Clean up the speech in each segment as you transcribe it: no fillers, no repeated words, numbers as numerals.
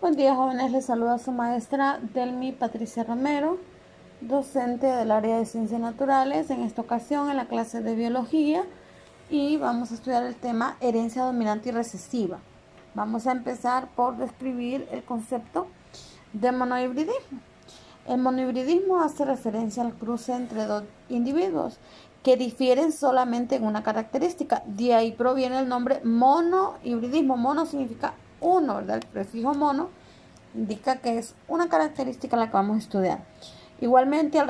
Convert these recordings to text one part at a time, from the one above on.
Buen día, jóvenes. Les saluda su maestra Delmi Patricia Romero, docente del área de Ciencias Naturales, en esta ocasión en la clase de Biología, y vamos a estudiar el tema herencia dominante y recesiva. Vamos a empezar por describir el concepto de monohibridismo. El monohibridismo hace referencia al cruce entre dos individuos que difieren solamente en una característica. De ahí proviene el nombre monohibridismo. Mono significa uno, ¿verdad? El prefijo mono indica que es una característica la que vamos a estudiar. Igualmente, al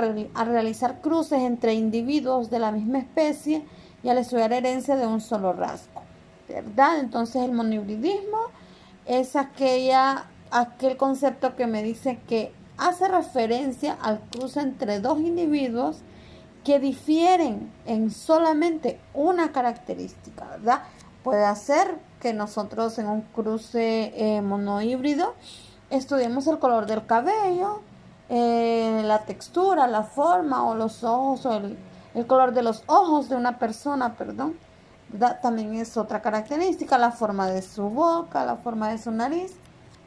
realizar cruces entre individuos de la misma especie y al estudiar herencia de un solo rasgo, ¿verdad? Entonces, el monohibridismo es aquel concepto que me dice que hace referencia al cruce entre dos individuos que difieren en solamente una característica, ¿verdad? Puede ser que nosotros en un cruce monohíbrido estudiemos el color del cabello, la textura, la forma o los ojos o el color de los ojos de una persona, perdón. También es otra característica, la forma de su boca, la forma de su nariz.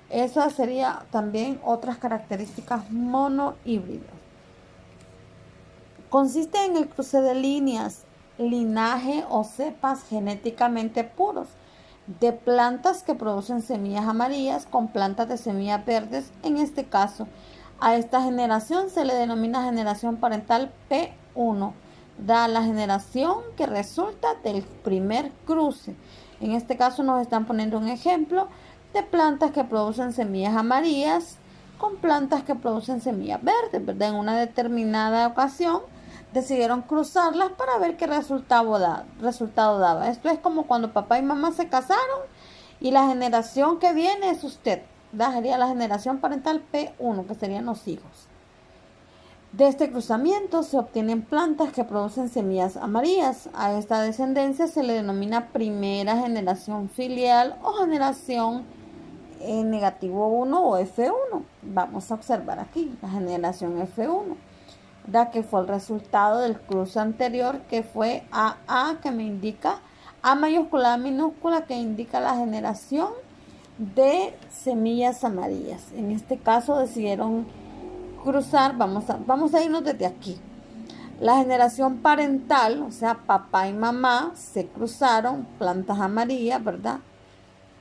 Esas serían también otras características monohíbridas. Consiste en el cruce de líneas, linaje o cepas genéticamente puros de plantas que producen semillas amarillas con plantas de semillas verdes. En este caso, a esta generación se le denomina generación parental P1, da la generación que resulta del primer cruce. En este caso nos están poniendo un ejemplo de plantas que producen semillas amarillas con plantas que producen semillas verdes, ¿verdad? En una determinada ocasión decidieron cruzarlas para ver qué resultado daba. Esto es como cuando papá y mamá se casaron y la generación que viene es usted. Sería la generación parental P1, que serían los hijos. De este cruzamiento se obtienen plantas que producen semillas amarillas. A esta descendencia se le denomina primera generación filial o generación negativo 1 o F1. Vamos a observar aquí la generación F1. Que fue el resultado del cruce anterior, que fue AA, que me indica A mayúscula, A minúscula, que indica la generación de semillas amarillas. En este caso decidieron cruzar, vamos a irnos desde aquí. La generación parental, o sea, papá y mamá, se cruzaron, plantas amarillas, ¿verdad?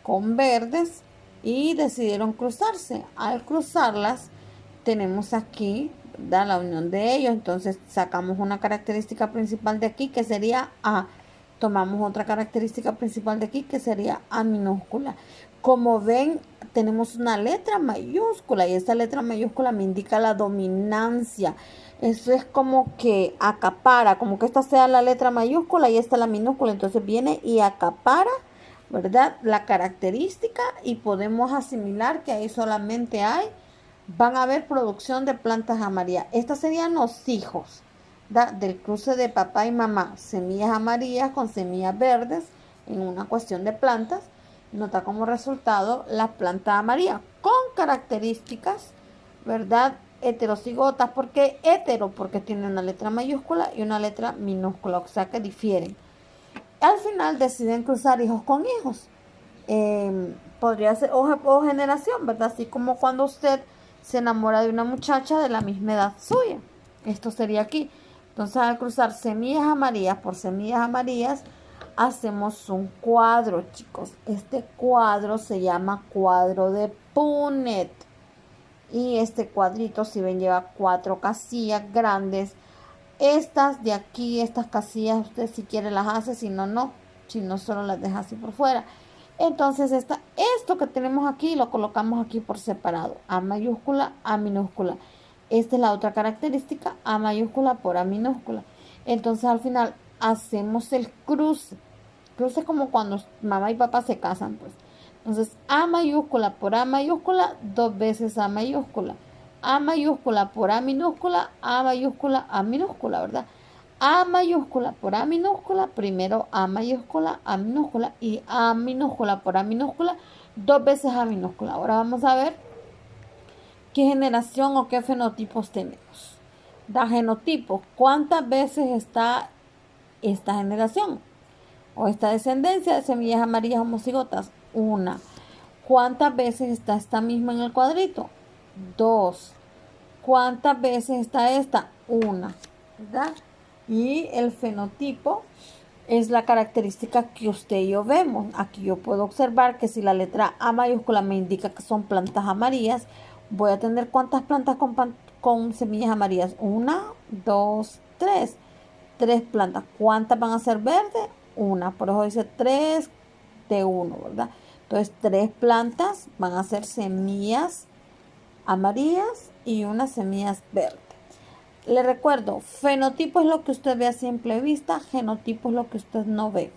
Con verdes, y decidieron cruzarse. Al cruzarlas, tenemos aquí, ¿verdad?, la unión de ellos. Entonces sacamos una característica principal de aquí, que sería A. Tomamos otra característica principal de aquí, que sería A minúscula. Como ven, tenemos una letra mayúscula, y esta letra mayúscula me indica la dominancia. Eso es como que acapara, como que esta sea la letra mayúscula y esta la minúscula. Entonces viene y acapara, ¿verdad?, la característica, y podemos asimilar que ahí solamente van a haber producción de plantas amarillas. Estos serían los hijos del cruce de papá y mamá, semillas amarillas con semillas verdes en una cuestión de plantas. Nota como resultado la planta amarilla con características, ¿verdad?, heterocigotas. ¿Por qué hetero? Porque tiene una letra mayúscula y una letra minúscula, o sea que difieren. Al final deciden cruzar hijos con hijos. Podría ser o generación, ¿verdad? Así como cuando usted se enamora de una muchacha de la misma edad suya. Esto sería aquí. Entonces, al cruzar semillas amarillas por semillas amarillas, hacemos un cuadro, chicos. Este cuadro se llama cuadro de Punnett. Y este cuadrito, si ven, lleva 4 casillas grandes. Estas de aquí, estas casillas, usted si quiere las hace, si no, no. Si no, solo las deja así por fuera. Entonces, esto que tenemos aquí, lo colocamos aquí por separado. A mayúscula, A minúscula. Esta es la otra característica, A mayúscula por A minúscula. Entonces, al final, hacemos el cruce. Cruce como cuando mamá y papá se casan, pues. Entonces, A mayúscula por A mayúscula, 2 veces A mayúscula. A mayúscula por A minúscula, A mayúscula, A minúscula, ¿verdad? A mayúscula por A minúscula, primero A mayúscula, A minúscula, y A minúscula por A minúscula, 2 veces A minúscula. Ahora vamos a ver qué generación o qué fenotipos tenemos. Da genotipo, ¿cuántas veces está esta generación o esta descendencia de semillas amarillas homocigotas? Una. ¿Cuántas veces está esta misma en el cuadrito? 2. ¿Cuántas veces está esta? 1, ¿verdad? Y el fenotipo es la característica que usted y yo vemos. Aquí yo puedo observar que si la letra A mayúscula me indica que son plantas amarillas, voy a tener ¿cuántas plantas con semillas amarillas? 1, 2, 3. 3 plantas. ¿Cuántas van a ser verdes? 1. Por eso dice 3 de 1, ¿verdad? Entonces 3 plantas van a ser semillas amarillas y unas semillas verdes. Le recuerdo, fenotipo es lo que usted ve a simple vista, genotipo es lo que usted no ve.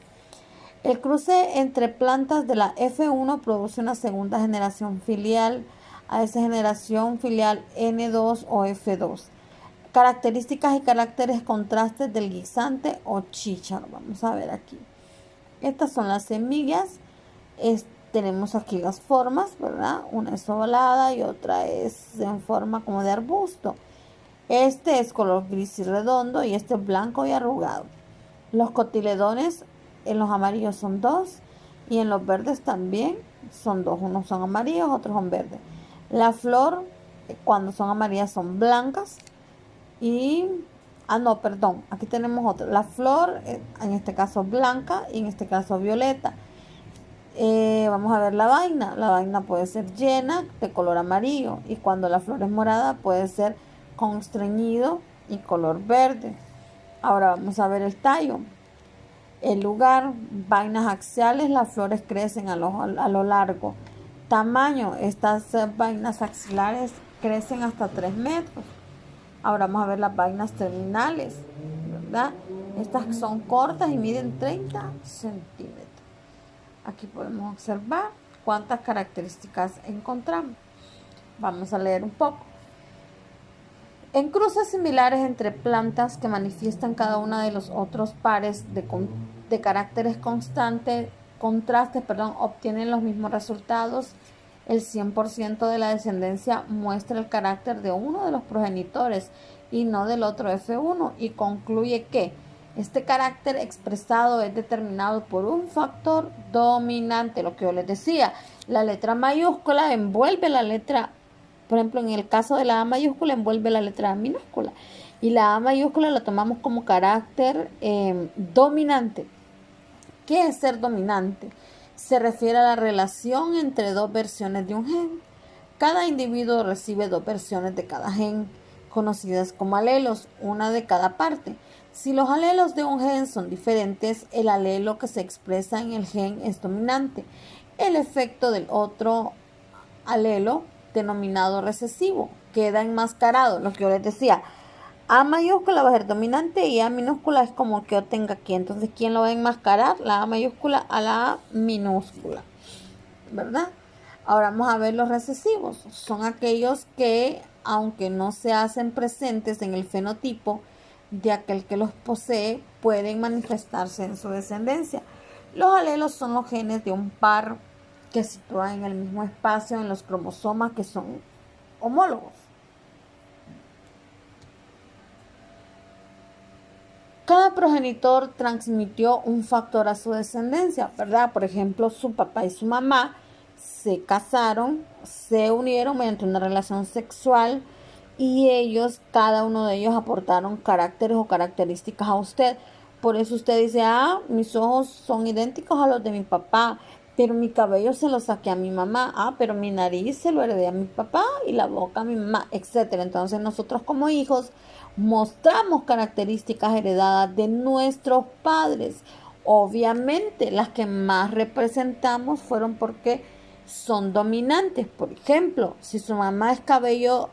El cruce entre plantas de la F1 produce una segunda generación filial, a esa generación filial N2 o F2. Características y caracteres contrastes del guisante o chícharo. Vamos a ver aquí. Estas son las semillas. Tenemos aquí las formas, ¿verdad? Una es ovalada y otra es en forma como de arbusto. Este es color gris y redondo y este es blanco y arrugado. Los cotiledones en los amarillos son 2 y en los verdes también son 2. Unos son amarillos, otros son verdes. La flor, cuando son amarillas, son blancas y... no, perdón, aquí tenemos otra. La flor, en este caso blanca y en este caso violeta. Vamos a ver la vaina. La vaina puede ser llena de color amarillo y cuando la flor es morada puede ser constreñido y color verde. Ahora vamos a ver el tallo. El lugar, vainas axiales, las flores crecen a lo largo. Tamaño, estas vainas axilares crecen hasta 3 metros. Ahora vamos a ver las vainas terminales, ¿verdad? Estas son cortas y miden 30 centímetros. Aquí podemos observar cuántas características encontramos. Vamos a leer un poco. En cruces similares entre plantas que manifiestan cada una de los otros pares de caracteres contrastes, obtienen los mismos resultados. El 100% de la descendencia muestra el carácter de uno de los progenitores y no del otro F1 y concluye que este carácter expresado es determinado por un factor dominante. Lo que yo les decía, la letra mayúscula envuelve la letra. Por ejemplo, en el caso de la A mayúscula envuelve la letra A minúscula y la A mayúscula la tomamos como carácter dominante. ¿Qué es ser dominante? Se refiere a la relación entre dos versiones de un gen. Cada individuo recibe 2 versiones de cada gen, conocidas como alelos, una de cada parte. Si los alelos de un gen son diferentes, el alelo que se expresa en el gen es dominante. El efecto del otro alelo, denominado recesivo, queda enmascarado. Lo que yo les decía, A mayúscula va a ser dominante y A minúscula es como que yo tenga aquí. Entonces, ¿quién lo va a enmascarar? La A mayúscula a la A minúscula, ¿verdad? Ahora vamos a ver los recesivos. Son aquellos que, aunque no se hacen presentes en el fenotipo de aquel que los posee, pueden manifestarse en su descendencia. Los alelos son los genes de un par que se sitúan en el mismo espacio en los cromosomas que son homólogos. Cada progenitor transmitió un factor a su descendencia, ¿verdad? Por ejemplo, su papá y su mamá se casaron, se unieron mediante una relación sexual y cada uno de ellos aportaron caracteres o características a usted. Por eso usted dice, mis ojos son idénticos a los de mi papá, pero mi cabello se lo saqué a mi mamá, pero mi nariz se lo heredé a mi papá y la boca a mi mamá, etc. Entonces nosotros como hijos mostramos características heredadas de nuestros padres. Obviamente las que más representamos fueron porque son dominantes. Por ejemplo, si su mamá es cabello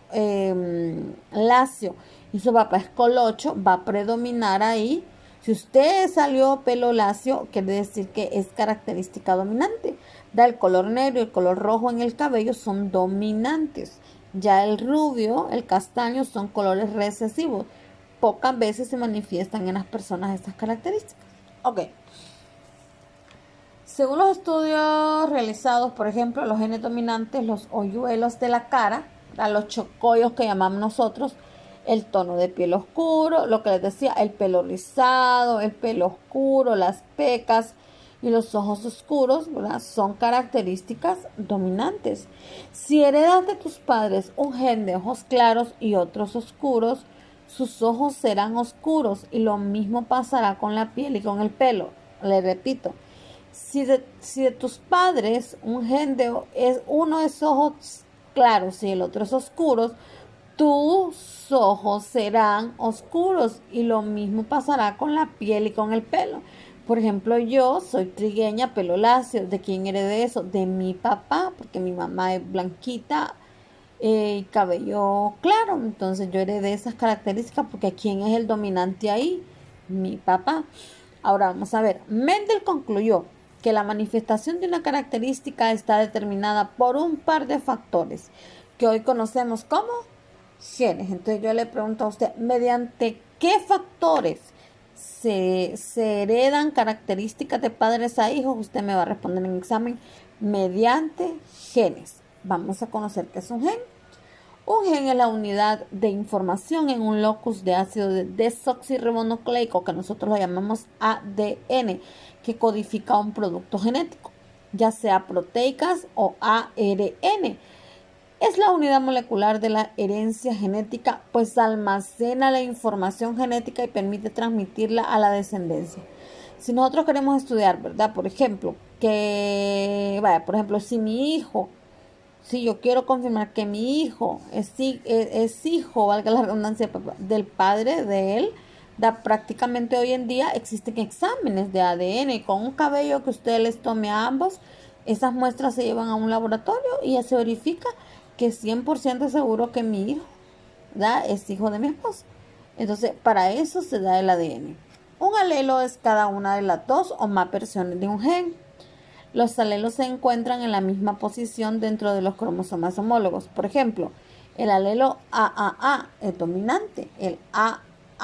lacio y su papá es colocho, va a predominar ahí. Si usted salió pelo lacio, quiere decir que es característica dominante. El color negro y el color rojo en el cabello son dominantes. Ya el rubio, el castaño son colores recesivos. Pocas veces se manifiestan en las personas estas características. Ok. Según los estudios realizados, por ejemplo, los genes dominantes, los hoyuelos de la cara, los chocollos que llamamos nosotros, el tono de piel oscuro, lo que les decía, el pelo rizado, el pelo oscuro, las pecas y los ojos oscuros, ¿verdad?, son características dominantes. Si heredas de tus padres un gen de ojos claros y otros oscuros, sus ojos serán oscuros y lo mismo pasará con la piel y con el pelo. Le repito, si de tus padres un gen uno es ojos claros y el otro es oscuros, tus ojos serán oscuros y lo mismo pasará con la piel y con el pelo. Por ejemplo, yo soy trigueña, pelo lacio. ¿De quién heredé eso? De mi papá, porque mi mamá es blanquita y cabello claro. Entonces yo heredé esas características porque ¿quién es el dominante ahí? Mi papá. Ahora vamos a ver. Mendel concluyó que la manifestación de una característica está determinada por un par de factores que hoy conocemos como genes. Entonces yo le pregunto a usted, ¿mediante qué factores se heredan características de padres a hijos? Usted me va a responder en el examen, mediante genes. Vamos a conocer qué es un gen. Un gen es la unidad de información en un locus de ácido desoxirribonucleico, que nosotros lo llamamos ADN, que codifica un producto genético, ya sea proteicas o ARN. Es la unidad molecular de la herencia genética, pues almacena la información genética y permite transmitirla a la descendencia. Si nosotros queremos estudiar, ¿verdad? Por ejemplo, si mi hijo, si yo quiero confirmar que mi hijo es hijo, valga la redundancia, del padre de él, prácticamente hoy en día existen exámenes de ADN y con un cabello que usted les tome a ambos, esas muestras se llevan a un laboratorio y ya se verifica que es 100% seguro que mi hijo, ¿verdad?, es hijo de mi esposo. Entonces, para eso se da el ADN. Un alelo es cada una de las dos o más versiones de un gen. Los alelos se encuentran en la misma posición dentro de los cromosomas homólogos. Por ejemplo, el alelo AAA es dominante, el A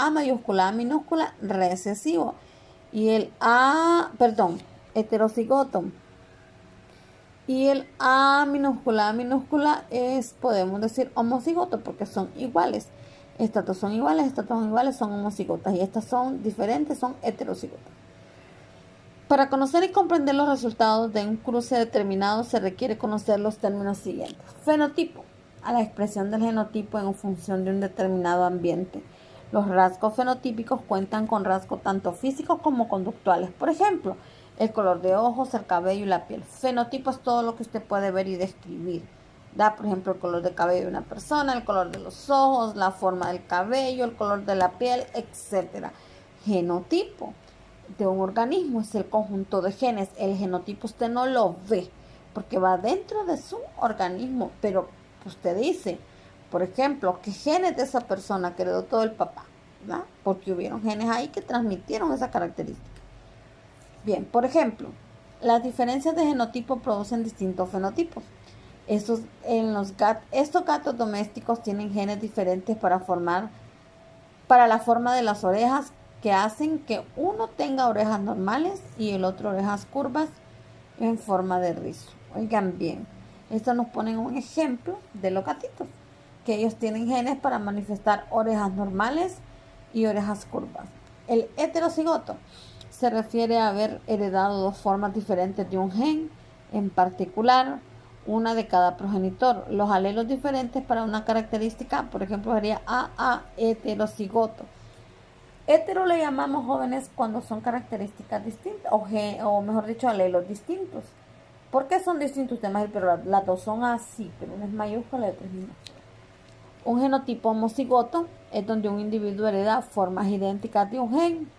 mayúscula, A minúscula, recesivo, y el heterocigoto. Y el A minúscula es, podemos decir, homocigoto, porque son iguales. Estas dos son iguales, son homocigotas, y estas son diferentes, son heterocigotas. Para conocer y comprender los resultados de un cruce determinado se requiere conocer los términos siguientes. Fenotipo, a la expresión del genotipo en función de un determinado ambiente. Los rasgos fenotípicos cuentan con rasgos tanto físicos como conductuales. Por ejemplo, el color de ojos, el cabello y la piel. Fenotipo es todo lo que usted puede ver y describir. Por ejemplo, el color de cabello de una persona, el color de los ojos, la forma del cabello, el color de la piel, etc. Genotipo de un organismo es el conjunto de genes. El genotipo usted no lo ve porque va dentro de su organismo, pero usted dice, por ejemplo, qué genes de esa persona que heredó todo el papá, ¿verdad?, porque hubieron genes ahí que transmitieron esa característica. Bien, por ejemplo, las diferencias de genotipo producen distintos fenotipos. Estos gatos domésticos tienen genes diferentes para la forma de las orejas, que hacen que uno tenga orejas normales y el otro orejas curvas en forma de rizo. Oigan bien, esto nos pone un ejemplo de los gatitos, que ellos tienen genes para manifestar orejas normales y orejas curvas. El heterocigoto se refiere a haber heredado dos formas diferentes de un gen, en particular una de cada progenitor. Los alelos diferentes para una característica, por ejemplo, sería AA heterocigoto. Hetero le llamamos jóvenes cuando son características distintas, o mejor dicho, alelos distintos. ¿Por qué son distintos temas? Pero las dos son así, pero una es mayúscula y otra es minúscula. Un genotipo homocigoto es donde un individuo hereda formas idénticas de un gen,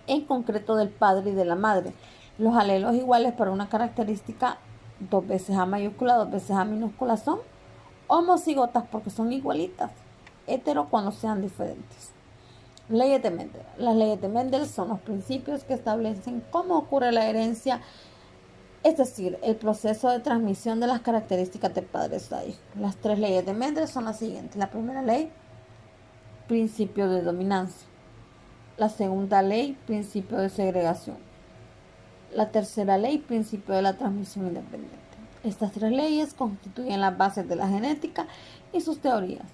en concreto del padre y de la madre. Los alelos iguales para una característica, dos veces A mayúscula, dos veces A minúscula, son homocigotas porque son igualitas. Hetero cuando sean diferentes. Leyes de Mendel. Las leyes de Mendel son los principios que establecen cómo ocurre la herencia, es decir, el proceso de transmisión de las características de padres a hijos. Las tres leyes de Mendel son las siguientes. La primera ley, principio de dominancia. La segunda ley, principio de segregación. La tercera ley, principio de la transmisión independiente. Estas tres leyes constituyen las bases de la genética y sus teorías.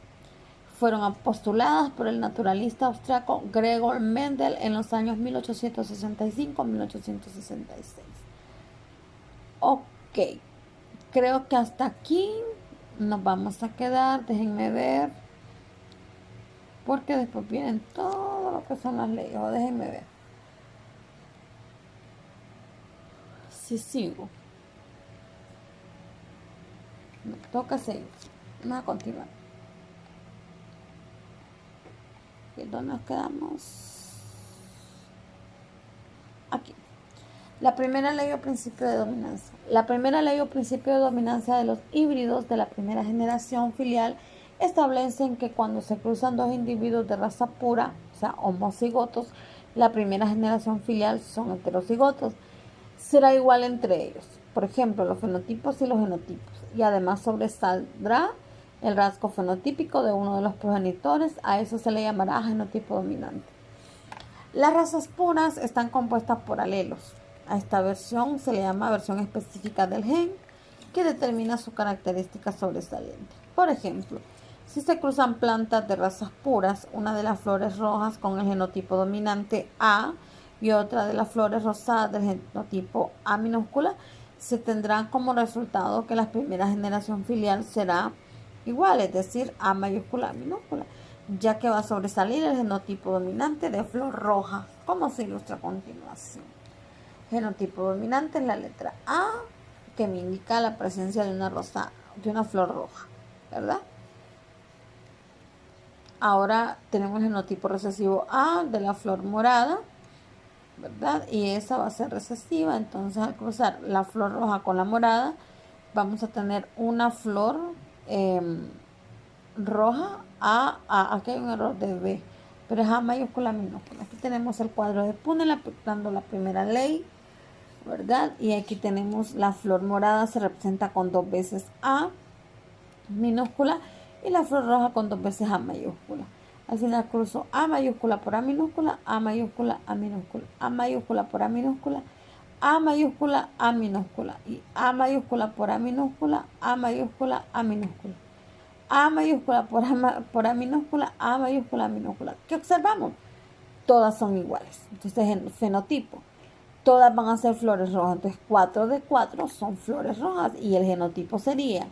fueron postuladas por el naturalista austriaco Gregor Mendel en los años 1865-1866. Ok, creo que hasta aquí nos vamos a quedar. Déjenme ver, porque después vienen todo lo que son las leyes. Déjenme ver si sigo. Me toca seguir. Vamos a continuar. ¿Y dónde nos quedamos? Aquí. La primera ley o principio de dominancia. La primera ley o principio de dominancia de los híbridos de la primera generación filial establecen que cuando se cruzan dos individuos de raza pura, o sea, homocigotos, la primera generación filial son heterocigotos. Será igual entre ellos. Por ejemplo, los fenotipos y los genotipos. Y además sobresaldrá el rasgo fenotípico de uno de los progenitores. A eso se le llamará genotipo dominante. Las razas puras están compuestas por alelos. A esta versión se le llama versión específica del gen, que determina su característica sobresaliente. Por ejemplo, si se cruzan plantas de razas puras, una de las flores rojas con el genotipo dominante A y otra de las flores rosadas del genotipo A minúscula, se tendrá como resultado que la primera generación filial será igual, es decir, A mayúscula, A minúscula, ya que va a sobresalir el genotipo dominante de flor roja, como se ilustra a continuación. Genotipo dominante es la letra A, que me indica la presencia de una flor roja, ¿verdad? Ahora tenemos el genotipo recesivo A de la flor morada, ¿verdad? Y esa va a ser recesiva. Entonces, al cruzar la flor roja con la morada, vamos a tener una flor roja aquí hay un error de B, pero es A mayúscula minúscula. Aquí tenemos el cuadro de Punel aplicando la primera ley, ¿verdad? Y aquí tenemos la flor morada, se representa con 2 veces A minúscula y la flor roja con 2 veces A mayúscula. Al final cruzo A mayúscula por A minúscula, A mayúscula, A minúscula, A mayúscula por A minúscula, A mayúscula, A minúscula y A mayúscula por A minúscula, A mayúscula, A minúscula. A mayúscula por A minúscula, A mayúscula, A minúscula. ¿Qué observamos? Todas son iguales. Entonces, el fenotipo, todas van a ser flores rojas. Entonces, 4 de 4 son flores rojas. Y el genotipo sería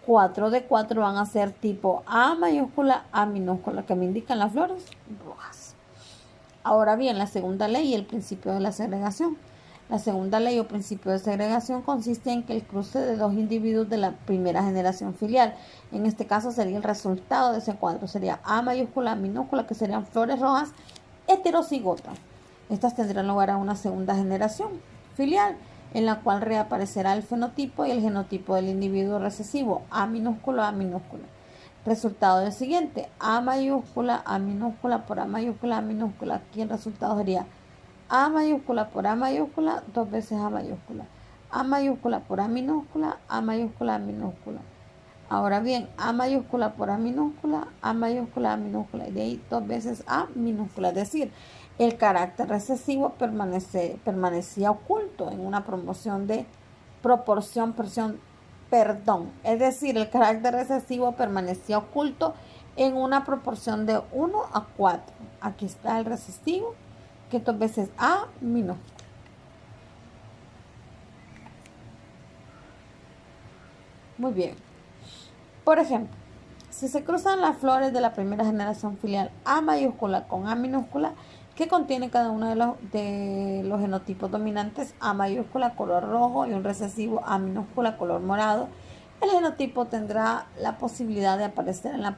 4 de 4 van a ser tipo A mayúscula, A minúscula, que me indican las flores rojas. Ahora bien, la segunda ley y el principio de la segregación. La segunda ley o principio de segregación consiste en que el cruce de dos individuos de la primera generación filial, en este caso sería el resultado de ese cuadro, sería A mayúscula, A minúscula, que serían flores rojas heterocigotas. Estas tendrán lugar a una segunda generación filial, en la cual reaparecerá el fenotipo y el genotipo del individuo recesivo, A minúscula, A minúscula. Resultado del siguiente, A mayúscula, A minúscula por A mayúscula, A minúscula. Aquí el resultado sería A mayúscula por A mayúscula, 2 veces A mayúscula. A mayúscula por A minúscula, A mayúscula, A minúscula. Ahora bien, A mayúscula por A minúscula, A mayúscula, A minúscula. Y de ahí 2 veces A minúscula. Es decir, el carácter recesivo permanecía oculto en una proporción de es decir, el carácter recesivo permanecía oculto en una proporción de 1 a 4. Aquí está el recesivo, que 2 veces A minúscula. Muy bien. Por ejemplo, si se cruzan las flores de la primera generación filial A mayúscula con A minúscula, que contiene cada uno de los genotipos dominantes, A mayúscula color rojo y un recesivo A minúscula color morado, el genotipo tendrá la posibilidad de aparecer en la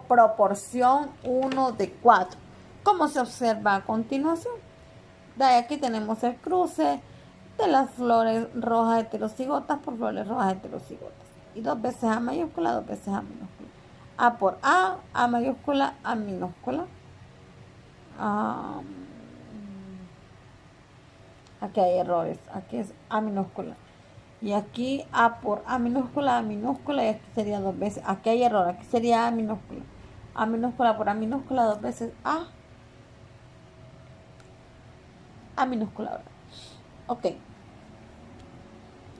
proporción 1 de 4, como se observa a continuación. De ahí aquí tenemos el cruce de las flores rojas heterocigotas por flores rojas heterocigotas. Y 2 veces A mayúscula, 2 veces A minúscula. A por A mayúscula, A minúscula. Aquí hay errores. Aquí es A minúscula. Y aquí A por A minúscula, y aquí sería 2 veces. Aquí hay error. Aquí sería A minúscula. A minúscula por A minúscula, 2 veces A minúscula. ¿Verdad? Ok.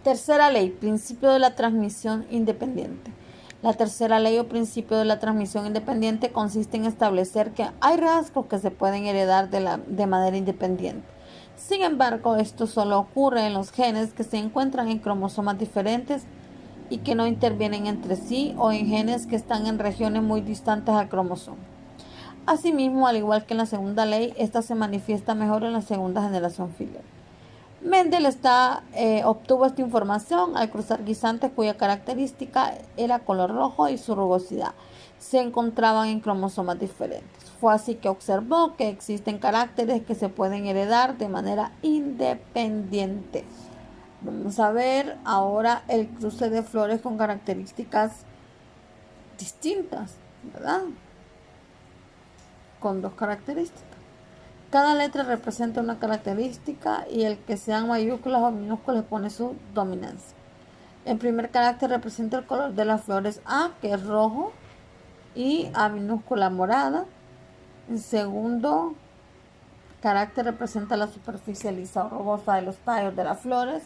Tercera ley, principio de la transmisión independiente. La tercera ley o principio de la transmisión independiente consiste en establecer que hay rasgos que se pueden heredar de manera independiente. Sin embargo, esto solo ocurre en los genes que se encuentran en cromosomas diferentes y que no intervienen entre sí, o en genes que están en regiones muy distantes al cromosoma. Asimismo, al igual que en la segunda ley, esta se manifiesta mejor en la segunda generación filial. Mendel obtuvo esta información al cruzar guisantes cuya característica era color rojo y su rugosidad se encontraban en cromosomas diferentes. Fue así que observó que existen caracteres que se pueden heredar de manera independiente. Vamos a ver ahora el cruce de flores con características distintas, ¿verdad? Con dos características. Cada letra representa una característica y el que sean mayúsculas o minúsculas pone su dominancia. El primer carácter representa el color de las flores A, que es rojo, y A minúscula morada. El segundo carácter representa la superficie lisa o rugosa de los tallos de las flores,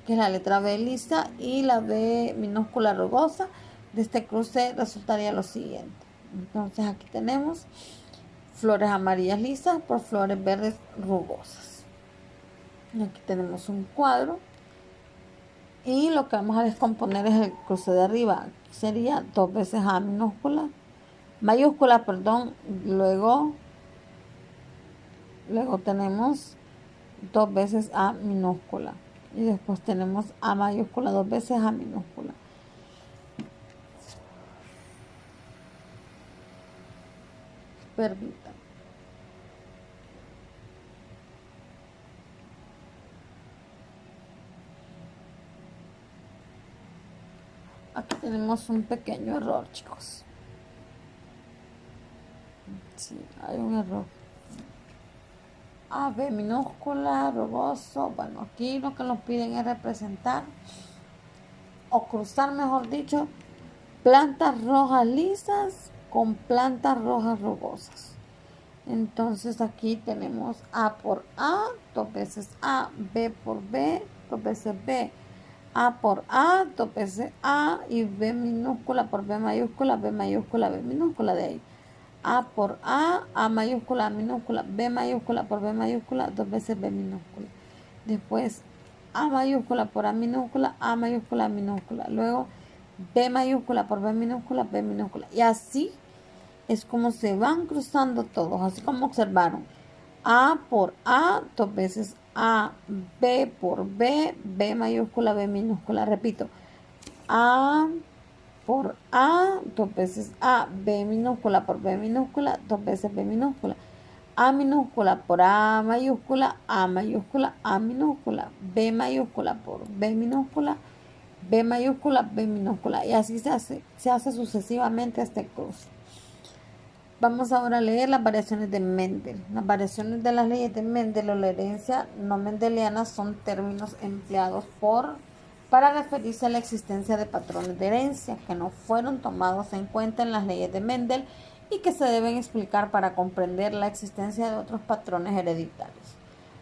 que es la letra B lisa, y la B minúscula rugosa. De este cruce resultaría lo siguiente. Entonces aquí tenemos flores amarillas lisas por flores verdes rugosas. Aquí tenemos un cuadro y lo que vamos a descomponer es el cruce de arriba. Aquí sería 2 veces A mayúscula, luego tenemos 2 veces A minúscula y después tenemos A mayúscula 2 veces A minúscula. Permítanme. Aquí tenemos un pequeño error, chicos. Sí, hay un error. A, B minúscula, rugoso. Bueno, aquí lo que nos piden es representar o cruzar, mejor dicho, plantas rojas lisas con plantas rojas rugosas. Entonces aquí tenemos A por A, 2 veces A, B por B, 2 veces B, A por A, 2 veces A y B minúscula por B mayúscula, B mayúscula, B minúscula. De ahí A por A mayúscula, A minúscula, B mayúscula por B mayúscula, 2 veces B minúscula. Después A mayúscula por A minúscula, A mayúscula, A minúscula. Luego B mayúscula por B minúscula, B minúscula. Y así es como se van cruzando todos, así como observaron. A por A, 2 veces A, B por B, B mayúscula, B minúscula. Repito, A por A, 2 veces A, B minúscula por B minúscula, 2 veces B minúscula. A minúscula por A mayúscula, A mayúscula, A minúscula. B mayúscula por B minúscula, B mayúscula, B minúscula. Y así se hace sucesivamente este cruce. Vamos ahora a leer las variaciones de Mendel. Las variaciones de las leyes de Mendel o la herencia no mendeliana son términos empleados para referirse a la existencia de patrones de herencia que no fueron tomados en cuenta en las leyes de Mendel y que se deben explicar para comprender la existencia de otros patrones hereditarios.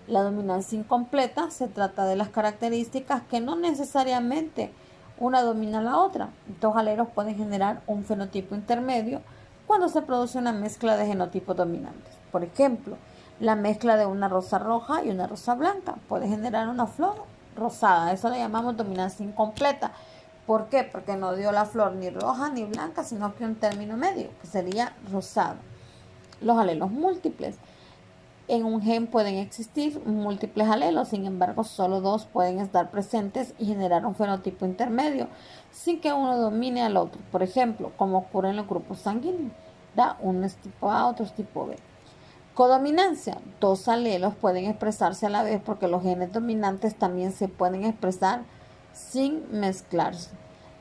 La dominancia incompleta se trata de las características que no necesariamente una domina a la otra. Dos alelos pueden generar un fenotipo intermedio cuando se produce una mezcla de genotipos dominantes. Por ejemplo, la mezcla de una rosa roja y una rosa blanca puede generar una flor rosada. Eso le llamamos dominancia incompleta. ¿Por qué? Porque no dio la flor ni roja ni blanca, sino que un término medio, que sería rosado. Los alelos múltiples. En un gen pueden existir múltiples alelos, sin embargo, solo 2 pueden estar presentes y generar un fenotipo intermedio, sin que uno domine al otro. Por ejemplo, como ocurre en los grupos sanguíneos, uno es tipo A, otro es tipo B. Codominancia. 2 alelos pueden expresarse a la vez porque los genes dominantes también se pueden expresar sin mezclarse.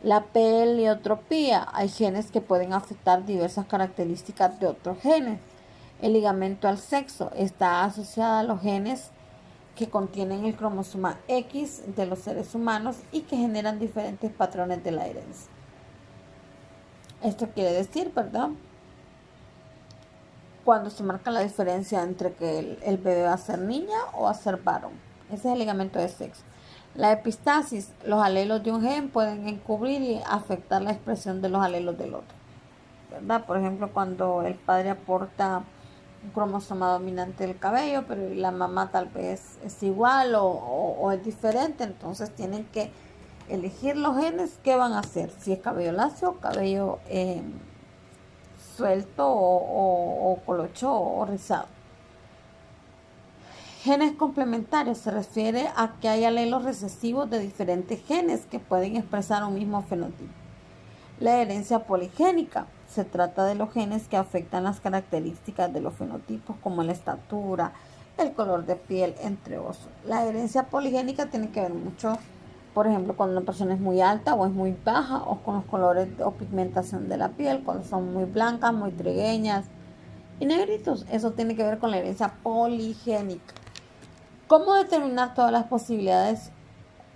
La pleiotropía. Hay genes que pueden afectar diversas características de otros genes. El ligamento al sexo está asociado a los genes que contienen el cromosoma X de los seres humanos y que generan diferentes patrones de la herencia. Esto quiere decir, ¿verdad?, cuando se marca la diferencia entre que el bebé va a ser niña o va a ser varón. Ese es el ligamento de sexo. La epistasis, los alelos de un gen pueden encubrir y afectar la expresión de los alelos del otro, ¿verdad? Por ejemplo, cuando el padre aporta un cromosoma dominante del cabello, pero la mamá tal vez es igual o es diferente, entonces tienen que elegir los genes que van a hacer, si es cabello lacio, cabello suelto o colocho o rizado. Genes complementarios se refiere a que hay alelos recesivos de diferentes genes que pueden expresar un mismo fenotipo. La herencia poligénica se trata de los genes que afectan las características de los fenotipos como la estatura, el color de piel, entre otros. La herencia poligénica tiene que ver mucho, por ejemplo, cuando una persona es muy alta o es muy baja, o con los colores o pigmentación de la piel, cuando son muy blancas, muy trigueñas y negritos. Eso tiene que ver con la herencia poligénica. ¿Cómo determinar todas las posibilidades,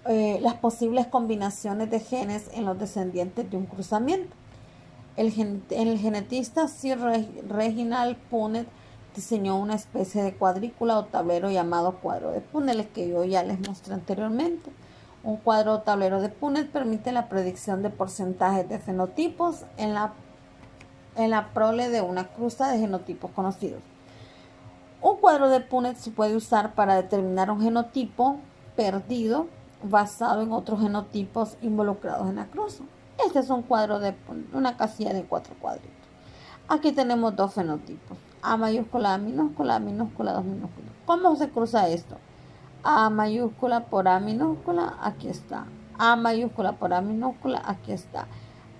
las posibles combinaciones de genes en los descendientes de un cruzamiento? El genetista Sir Reginald Punnett diseñó una especie de cuadrícula o tablero llamado cuadro de Punnett, que yo ya les mostré anteriormente. Un cuadro o tablero de Punnett permite la predicción de porcentajes de fenotipos en la prole de una cruza de genotipos conocidos. Un cuadro de Punnett se puede usar para determinar un genotipo perdido basado en otros genotipos involucrados en la cruza. Este es un cuadro de Punnett, una casilla de 4 cuadritos. Aquí tenemos dos fenotipos, A mayúscula, A minúscula, A minúscula, 2 minúsculas. ¿Cómo se cruza esto? A mayúscula por A minúscula, aquí está. A mayúscula por A minúscula, aquí está.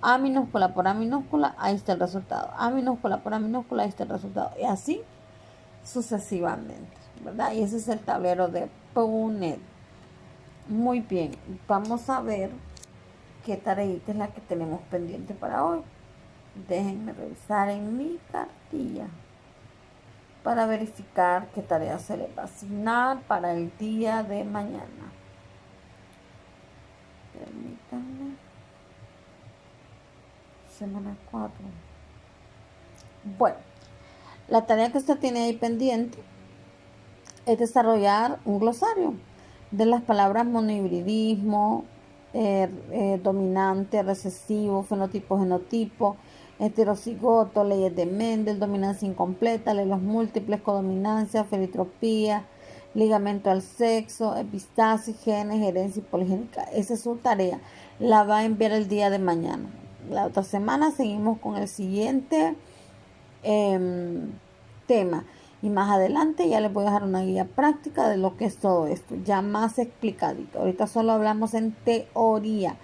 A minúscula por A minúscula, ahí está el resultado. A minúscula por A minúscula, ahí está el resultado. Y así sucesivamente, ¿verdad? Y ese es el tablero de Punnett. Muy bien, vamos a ver qué tareita es la que tenemos pendiente para hoy. Déjenme revisar en mi cartilla para verificar qué tarea se les va a asignar para el día de mañana. Permítanme. Semana 4. Bueno, la tarea que usted tiene ahí pendiente es desarrollar un glosario de las palabras monohibridismo, dominante, recesivo, fenotipo, genotipo, heterocigoto, leyes de Mendel, dominancia incompleta, alelos múltiples, codominancia, feritropía, ligamento al sexo, epistasis, genes, herencia y poligénica. Esa es su tarea. La va a enviar el día de mañana. La otra semana seguimos con el siguiente tema. Y más adelante ya les voy a dejar una guía práctica de lo que es todo esto, ya más explicadito. Ahorita solo hablamos en teoría.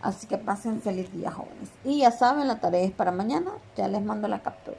Así que pasen feliz día, jóvenes. Y ya saben, la tarea es para mañana. Ya les mando la captura.